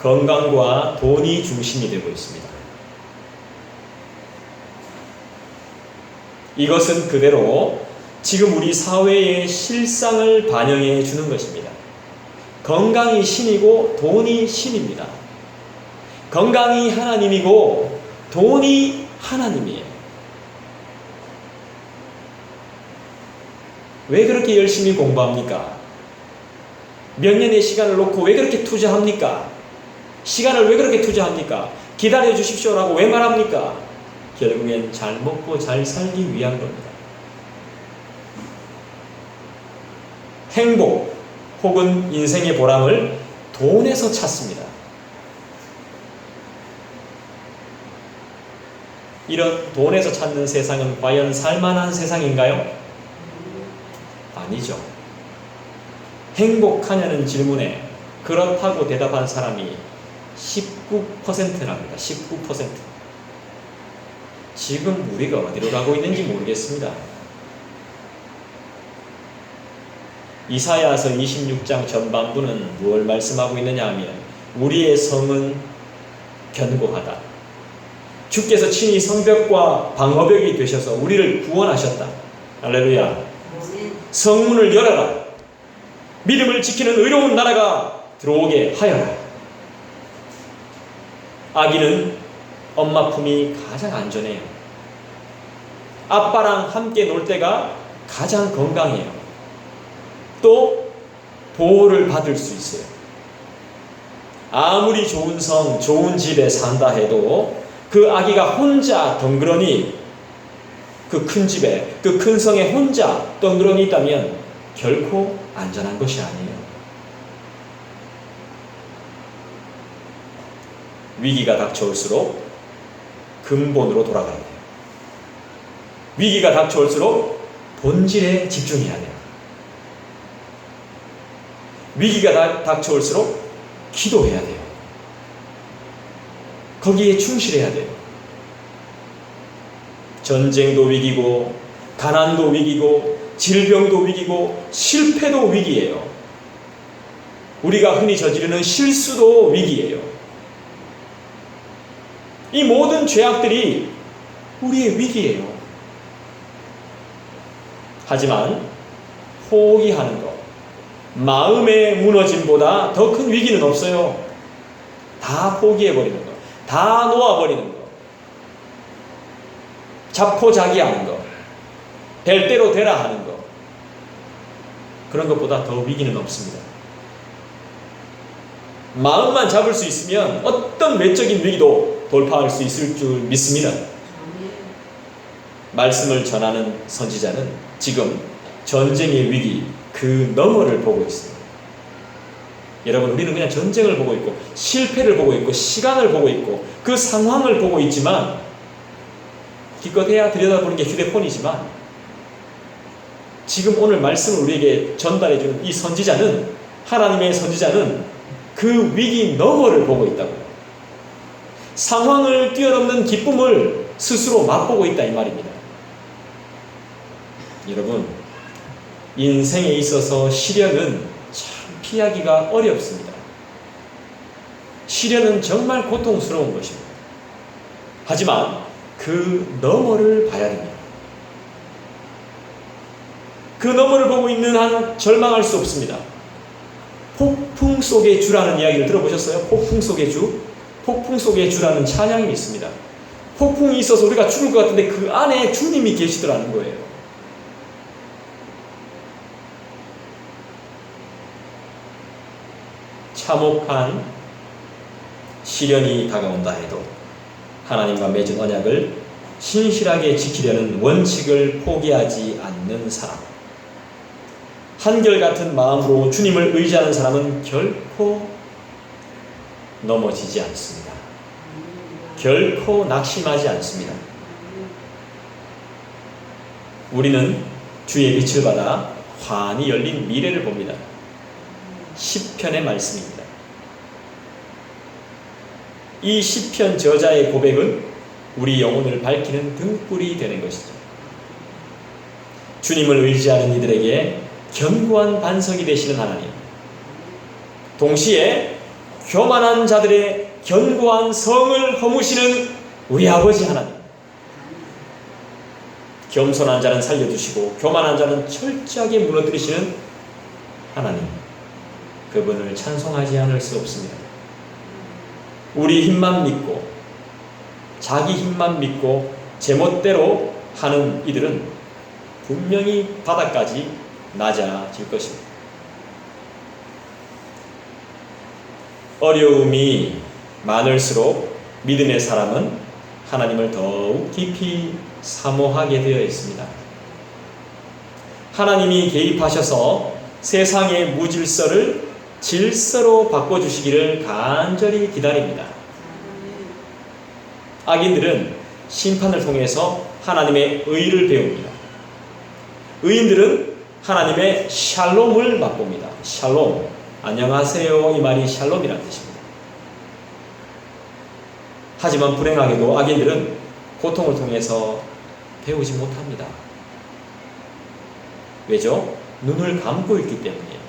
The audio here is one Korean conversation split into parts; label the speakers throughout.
Speaker 1: 건강과 돈이 중심이 되고 있습니다. 이것은 그대로 지금 우리 사회의 실상을 반영해 주는 것입니다. 건강이 신이고 돈이 신입니다. 건강이 하나님이고 돈이 하나님이에요. 왜 그렇게 열심히 공부합니까? 몇 년의 시간을 놓고 왜 그렇게 투자합니까? 시간을 왜 그렇게 투자합니까? 기다려 주십시오라고 왜 말합니까? 결국엔 잘 먹고 잘 살기 위한 겁니다. 행복 혹은 인생의 보람을 돈에서 찾습니다. 이런 돈에서 찾는 세상은 과연 살만한 세상인가요? 아니죠. 행복하냐는 질문에 그렇다고 대답한 사람이 19%랍니다. 19%. 지금 우리가 어디로 가고 있는지 모르겠습니다. 이사야서 26장 전반부는 무엇을 말씀하고 있느냐 하면 우리의 성은 견고하다. 주께서 친히 성벽과 방어벽이 되셔서 우리를 구원하셨다. 할렐루야. 성문을 열어라. 믿음을 지키는 의로운 나라가 들어오게 하여라. 아기는 엄마 품이 가장 안전해요. 아빠랑 함께 놀 때가 가장 건강해요. 또 보호를 받을 수 있어요. 아무리 좋은 성, 좋은 집에 산다 해도 그 아기가 혼자 덩그러니 그 큰 집에, 그 큰 성에 혼자 덩그러니 있다면 결코 안전한 것이 아니에요. 위기가 닥쳐올수록 근본으로 돌아가야 돼요. 위기가 닥쳐올수록 본질에 집중해야 돼요. 위기가 닥쳐올수록 기도해야 돼요. 거기에 충실해야 돼요. 전쟁도 위기고 가난도 위기고 질병도 위기고 실패도 위기예요. 우리가 흔히 저지르는 실수도 위기예요. 이 모든 죄악들이 우리의 위기예요. 하지만 포기하는 것, 마음의 무너짐보다 더 큰 위기는 없어요. 다 포기해버리는 것, 다 놓아버리는 것, 자포자기하는 것, 될 대로 되라 하는 것, 그런 것보다 더 위기는 없습니다. 마음만 잡을 수 있으면 어떤 외적인 위기도 돌파할 수 있을 줄 믿습니다. 말씀을 전하는 선지자는 지금 전쟁의 위기 그 너머를 보고 있습니다. 여러분, 우리는 그냥 전쟁을 보고 있고 실패를 보고 있고 시간을 보고 있고 그 상황을 보고 있지만, 기껏해야 들여다보는 게 휴대폰이지만, 지금 오늘 말씀을 우리에게 전달해주는 이 선지자는, 하나님의 선지자는 그 위기 너머를 보고 있다고요. 상황을 뛰어넘는 기쁨을 스스로 맛보고 있다 이 말입니다. 여러분, 인생에 있어서 시련은 참 피하기가 어렵습니다. 시련은 정말 고통스러운 것입니다. 하지만 그 너머를 봐야 됩니다. 그 너머를 보고 있는 한 절망할 수 없습니다. 폭풍 속의 주라는 이야기를 들어보셨어요? 폭풍 속의 주? 폭풍 속의 주라는 찬양이 있습니다. 폭풍이 있어서 우리가 죽을 것 같은데 그 안에 주님이 계시더라는 거예요. 참혹한 시련이 다가온다 해도 하나님과 맺은 언약을 신실하게 지키려는 원칙을 포기하지 않는 사람, 한결같은 마음으로 주님을 의지하는 사람은 결코 넘어지지 않습니다. 결코 낙심하지 않습니다. 우리는 주의 빛을 받아 환히 열린 미래를 봅니다. 시편의 말씀입니다. 이 시편 저자의 고백은 우리 영혼을 밝히는 등불이 되는 것이죠. 주님을 의지하는 이들에게 견고한 반석이 되시는 하나님, 동시에 교만한 자들의 견고한 성을 허무시는 우리 아버지 하나님, 겸손한 자는 살려두시고 교만한 자는 철저하게 무너뜨리시는 하나님, 그분을 찬송하지 않을 수 없습니다. 우리 힘만 믿고 자기 힘만 믿고 제멋대로 하는 이들은 분명히 바닥까지 낮아질 것입니다. 어려움이 많을수록 믿음의 사람은 하나님을 더욱 깊이 사모하게 되어 있습니다. 하나님이 개입하셔서 세상의 무질서를 질서로 바꿔주시기를 간절히 기다립니다. 악인들은 심판을 통해서 하나님의 의를 배웁니다. 의인들은 하나님의 샬롬을 맛봅니다. 샬롬, 안녕하세요, 이 말이 샬롬이라는 뜻입니다. 하지만 불행하게도 악인들은 고통을 통해서 배우지 못합니다. 왜죠? 눈을 감고 있기 때문이에요.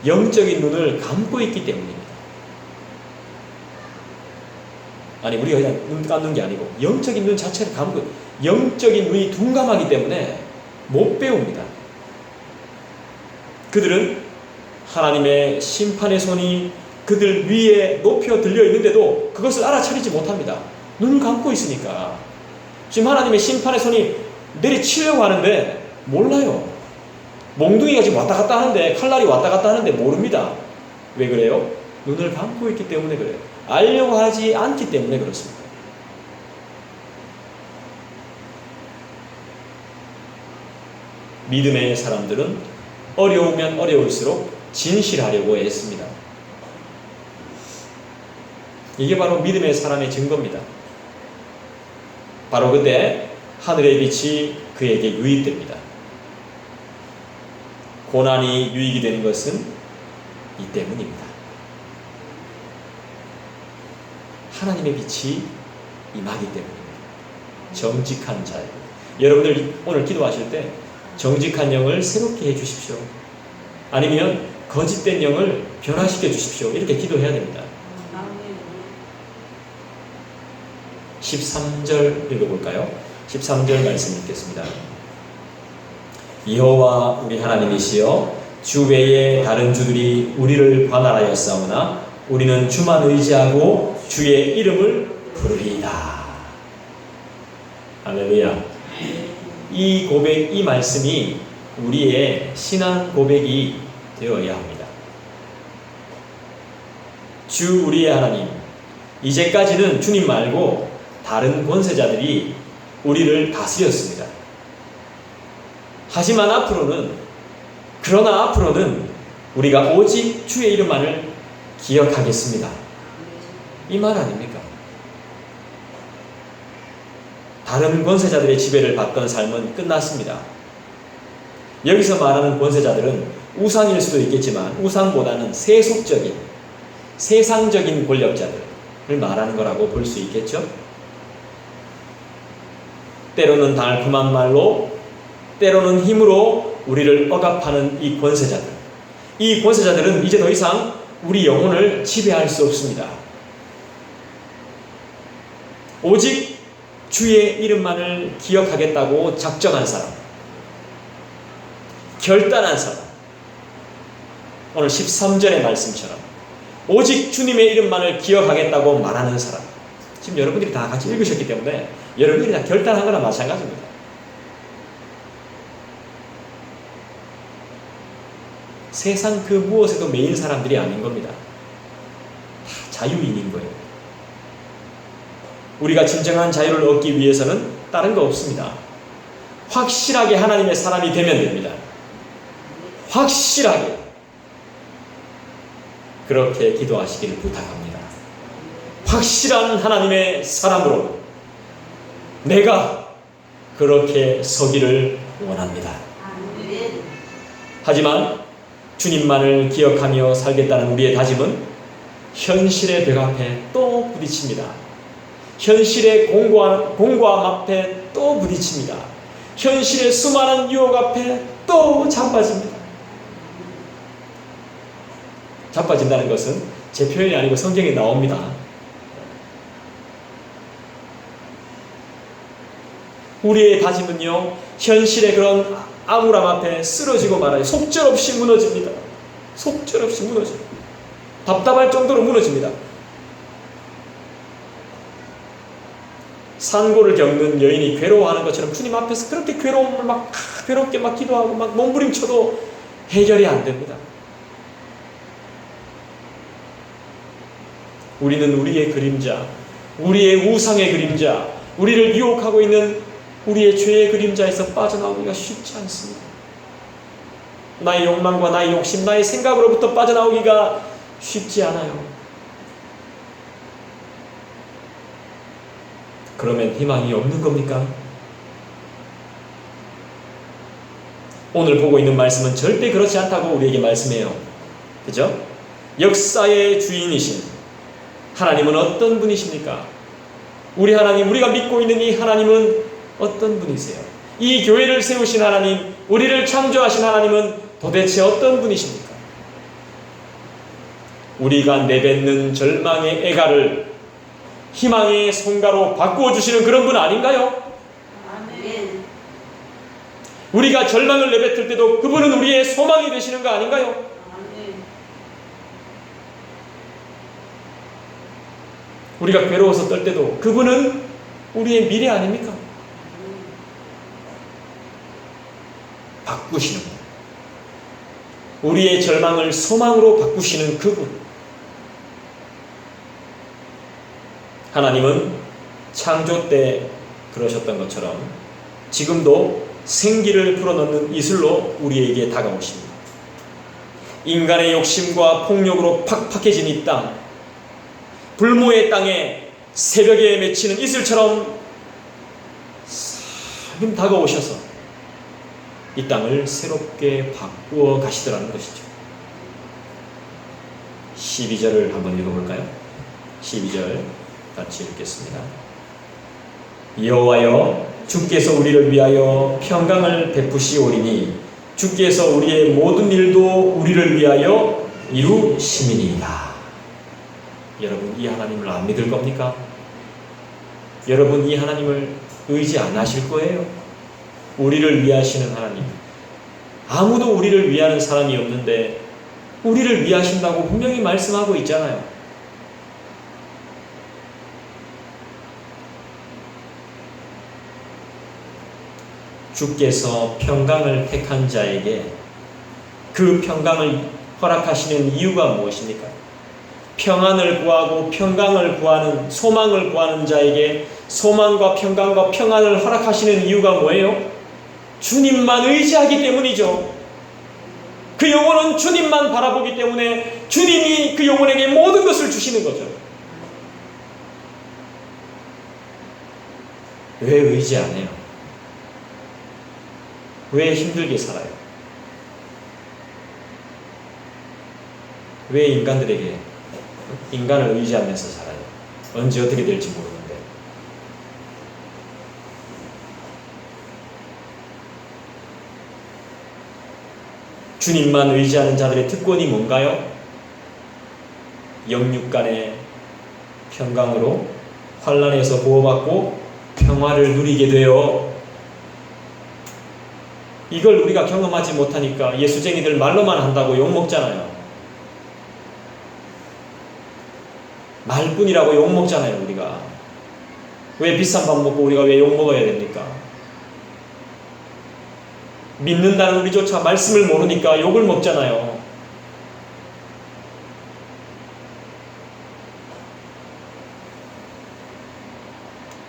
Speaker 1: 영적인 눈을 감고 있기 때문입니다. 아니, 우리가 그냥 눈 감는 게 아니고 영적인 눈 자체를 감고, 영적인 눈이 둔감하기 때문에 못 배웁니다. 그들은 하나님의 심판의 손이 그들 위에 높여 들려 있는데도 그것을 알아차리지 못합니다. 눈 감고 있으니까. 지금 하나님의 심판의 손이 내리치려고 하는데 몰라요. 몽둥이가 지금 왔다 갔다 하는데, 칼날이 왔다 갔다 하는데 모릅니다. 왜 그래요? 눈을 감고 있기 때문에 그래요. 알려고 하지 않기 때문에 그렇습니다. 믿음의 사람들은 어려우면 어려울수록 진실하려고 애씁니다. 이게 바로 믿음의 사람의 증거입니다. 바로 그때 하늘의 빛이 그에게 유익됩니다. 고난이 유익이 되는 것은 이 때문입니다. 하나님의 빛이 임하기 때문입니다. 정직한 자예요. 여러분들 오늘 기도하실 때 정직한 영을 새롭게 해주십시오. 아니면 거짓된 영을 변화시켜 주십시오. 이렇게 기도해야 됩니다. 13절 읽어볼까요? 13절 말씀 읽겠습니다. 여호와 우리 하나님이시여, 주 외에 다른 주들이 우리를 관할하였사오나 우리는 주만 의지하고 주의 이름을 부르리이다. 할렐루야. 이 고백, 이 말씀이 우리의 신앙 고백이 되어야 합니다. 주 우리의 하나님, 이제까지는 주님 말고 다른 권세자들이 우리를 다스렸습니다. 하지만 그러나 앞으로는 우리가 오직 주의 이름만을 기억하겠습니다. 이 말 아닙니까? 다른 권세자들의 지배를 받던 삶은 끝났습니다. 여기서 말하는 권세자들은 우상일 수도 있겠지만 우상보다는 세속적인, 세상적인 권력자들을 말하는 거라고 볼 수 있겠죠? 때로는 달콤한 말로, 때로는 힘으로 우리를 억압하는 이 권세자들. 이 권세자들은 이제 더 이상 우리 영혼을 지배할 수 없습니다. 오직 주의 이름만을 기억하겠다고 작정한 사람, 결단한 사람, 오늘 13절의 말씀처럼 오직 주님의 이름만을 기억하겠다고 말하는 사람. 지금 여러분들이 다 같이 읽으셨기 때문에 여러분들이 다 결단한 거나 마찬가지입니다. 세상 그 무엇에도 매인 사람들이 아닌 겁니다. 다 자유인인 거예요. 우리가 진정한 자유를 얻기 위해서는 다른 거 없습니다. 확실하게 하나님의 사람이 되면 됩니다. 확실하게. 그렇게 기도하시기를 부탁합니다. 확실한 하나님의 사람으로 내가 그렇게 서기를 원합니다. 하지만 주님만을 기억하며 살겠다는 우리의 다짐은 현실의 벽 앞에 또 부딪힙니다. 현실의 공고함 앞에 또 부딪힙니다. 현실의 수많은 유혹 앞에 또 자빠집니다. 자빠진다는 것은 제 표현이 아니고 성경에 나옵니다. 우리의 다짐은요, 현실의 그런 암울함 앞에 쓰러지고 말아요. 속절없이 무너집니다. 속절없이 무너져요. 답답할 정도로 무너집니다. 산고를 겪는 여인이 괴로워하는 것처럼 주님 앞에서 그렇게 괴로움을 괴롭게 기도하고 몸부림쳐도 해결이 안 됩니다. 우리는 우리의 그림자, 우리의 우상의 그림자, 우리를 유혹하고 있는 우리의 죄의 그림자에서 빠져나오기가 쉽지 않습니다. 나의 욕망과 나의 욕심, 나의 생각으로부터 빠져나오기가 쉽지 않아요. 그러면 희망이 없는 겁니까? 오늘 보고 있는 말씀은 절대 그렇지 않다고 우리에게 말씀해요. 그죠? 역사의 주인이신 하나님은 어떤 분이십니까? 우리 하나님, 우리가 믿고 있는 이 하나님은 어떤 분이세요? 이 교회를 세우신 하나님, 우리를 창조하신 하나님은 도대체 어떤 분이십니까? 우리가 내뱉는 절망의 애가를 희망의 성가로 바꾸어 주시는 그런 분 아닌가요? 아멘. 우리가 절망을 내뱉을 때도 그분은 우리의 소망이 되시는 거 아닌가요? 아멘. 우리가 괴로워서 떨 때도 그분은 우리의 미래 아닙니까? 바꾸시는 분. 우리의 절망을 소망으로 바꾸시는 그분. 하나님은 창조 때 그러셨던 것처럼 지금도 생기를 불어넣는 이슬로 우리에게 다가오십니다. 인간의 욕심과 폭력으로 팍팍해진 이 땅, 불모의 땅에 새벽에 맺히는 이슬처럼 살금 다가오셔서 이 땅을 새롭게 바꾸어 가시더라는 것이죠. 12절을 한번 읽어볼까요? 12절 같이 읽겠습니다. 여호와여, 주께서 우리를 위하여 평강을 베푸시오리니 주께서 우리의 모든 일도 우리를 위하여 이루심이니이다. 여러분, 이 하나님을 안 믿을 겁니까? 여러분, 이 하나님을 의지 안 하실 거예요? 우리를 위하시는 하나님, 아무도 우리를 위하는 사람이 없는데 우리를 위하신다고 분명히 말씀하고 있잖아요. 주께서 평강을 택한 자에게 그 평강을 허락하시는 이유가 무엇입니까? 평안을 구하고 평강을 구하는, 소망을 구하는 자에게 소망과 평강과 평안을 허락하시는 이유가 뭐예요? 주님만 의지하기 때문이죠. 그 영혼은 주님만 바라보기 때문에 주님이 그 영혼에게 모든 것을 주시는 거죠. 왜 의지 안 해요? 왜 힘들게 살아요? 왜 인간들에게 인간을 의지하면서 살아요? 언제 어떻게 될지 모르는데. 주님만 의지하는 자들의 특권이 뭔가요? 영육 간의 평강으로 환난에서 보호받고 평화를 누리게 되어, 이걸 우리가 경험하지 못하니까 예수쟁이들 말로만 한다고 욕먹잖아요. 말뿐이라고 욕먹잖아요. 우리가 왜 비싼 밥 먹고 우리가 왜 욕먹어야 됩니까? 믿는다는 우리조차 말씀을 모르니까 욕을 먹잖아요.